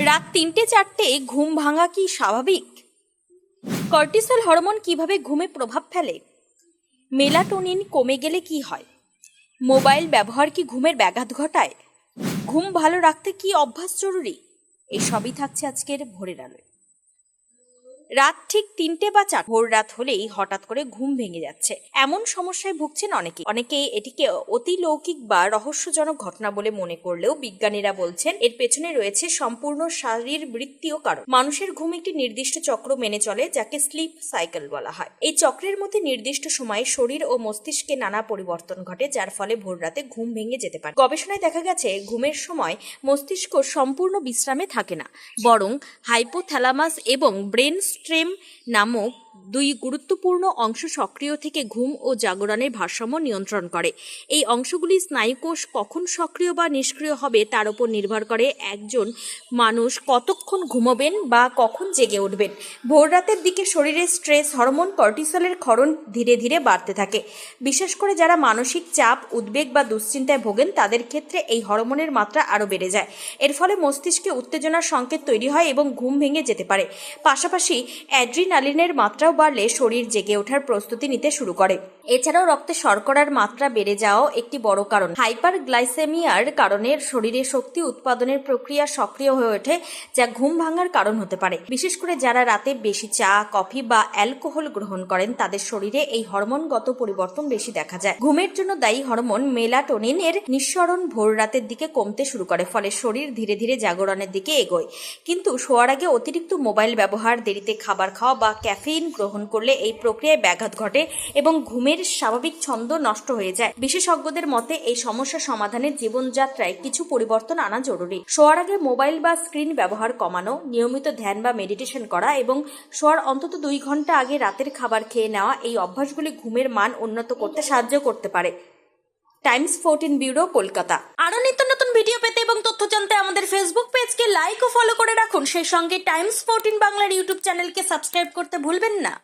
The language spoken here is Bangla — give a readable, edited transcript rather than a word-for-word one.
রাত ৩টে-৪টে ঘুম ভাঙা কি স্বাভাবিক? কর্টিসল হরমোন কিভাবে ঘুমে প্রভাব ফেলে? মেলাটোনিন কমে গেলে কি হয়? মোবাইল ব্যবহার কি ঘুমের ব্যাঘাত ঘটায়? ঘুম ভালো রাখতে কি অভ্যাস জরুরি? এসবই থাকছে আজকের ভোরের আলোয়। রাত ঠিক ৩টে বা ৪, ভোর রাত হলেই হঠাৎ করে ঘুম ভেঙে যাচ্ছে, এমন সমস্যায় ভুগছেন অনেকে এটিকে অতিলৌকিক বা রহস্যজনক ঘটনা বলে মনে করলেও বিজ্ঞানীরা বলছেন এর পেছনে রয়েছে সম্পূর্ণ শারীরবৃত্তীয় কারণ। মানুষের ঘুম একটি নির্দিষ্ট চক্র মেনে চলে, যাকে স্লিপ সাইকেল বলা হয়। এই চক্রের মধ্যে নির্দিষ্ট সময়ে শরীর ও মস্তিষ্কে নানা পরিবর্তন ঘটে, যার ফলে ভোর রাতে ঘুম ভেঙে যেতে পারে। গবেষণায় দেখা গেছে ঘুমের সময় মস্তিষ্ক সম্পূর্ণ বিশ্রামে থাকে না, বরং হাইপোথ্যালামাস এবং ব্রেন স্টেম নামক দুই গুরুত্বপূর্ণ অংশ সক্রিয় থেকে ঘুম ও জাগরণের ভারসাম্য নিয়ন্ত্রণ করে। এই অংশগুলি স্নায়ুকোষ কখন সক্রিয় বা নিষ্ক্রিয় হবে তার উপর নির্ভর করে একজন মানুষ কতক্ষণ ঘুমাবেন বা কখন জেগে উঠবেন। ভোর রাতের দিকে শরীরে স্ট্রেস হরমোন কর্টিসলের ক্ষরণ ধীরে ধীরে বাড়তে থাকে। বিশেষ করে যারা মানসিক চাপ, উদ্বেগ বা দুশ্চিন্তায় ভোগেন তাদের ক্ষেত্রে এই হরমোনের মাত্রা আরও বেড়ে যায়। এর ফলে মস্তিষ্কে উত্তেজনার সংকেত তৈরি হয় এবং ঘুম ভেঙে যেতে পারে। পাশাপাশি অ্যাড্রিনালিনের মাত্রাও বাড়লে শরীর জেগে ওঠার প্রস্তুতি নিতে শুরু করে। এছাড়াও রক্তে শর্করার মাত্রা বেড়ে যাওয়াও একটি বড় কারণ। হাইপারগ্লাইসেমিয়ার কারণে শরীরে শক্তি উৎপাদনের প্রক্রিয়া সক্রিয় হয়ে ওঠে, যা ঘুম ভাঙার কারণ হতে পারে। বিশেষ করে যারা রাতে বেশি চা, কফি বা অ্যালকোহল গ্রহণ করেন তাদের শরীরে এই হরমোনগত পরিবর্তন বেশি দেখা যায়। ঘুমের জন্য দায়ী হরমোন মেলাটোনিনের নিঃসরণ ভোর রাতের দিকে কমতে শুরু করে, ফলে শরীর ধীরে ধীরে জাগরণের দিকে এগোয়। কিন্তু শোয়ার আগে অতিরিক্ত মোবাইল ব্যবহার, দেরিতে খাবার খাওয়া বা ক্যাফেইন গ্রহণ করলে এই প্রক্রিয়ায় ব্যাঘাত ঘটে এবং ঘুমের স্বাভাবিক ছন্দ নষ্ট হয়ে যায়। বিশেষজ্ঞদের মতে এই সমস্যা সমাধানে জীবনযাত্রায় কিছু পরিবর্তন আনা জরুরি। শোয়ার আগে মোবাইল বা স্ক্রিন ব্যবহার কমানো, নিয়মিত ধ্যান বা মেডিটেশন করা এবং শোয়ার অন্তত 2 ঘন্টা আগে রাতের খাবার খেয়ে নেওয়া, এই অভ্যাসগুলি ঘুমের মান উন্নত করতে সাহায্য করতে পারে। Times 14 bureau, Kolkata. আরও নিত্য নতুন ভিডিও পেতে এবং তথ্য জানতে আমাদের ফেসবুক পেজকে লাইক ও ফলো করে রাখুন। সেই সঙ্গে টাইমস 14 বাংলার ইউটিউব চ্যানেলকে সাবস্ক্রাইব করতে ভুলবেন না।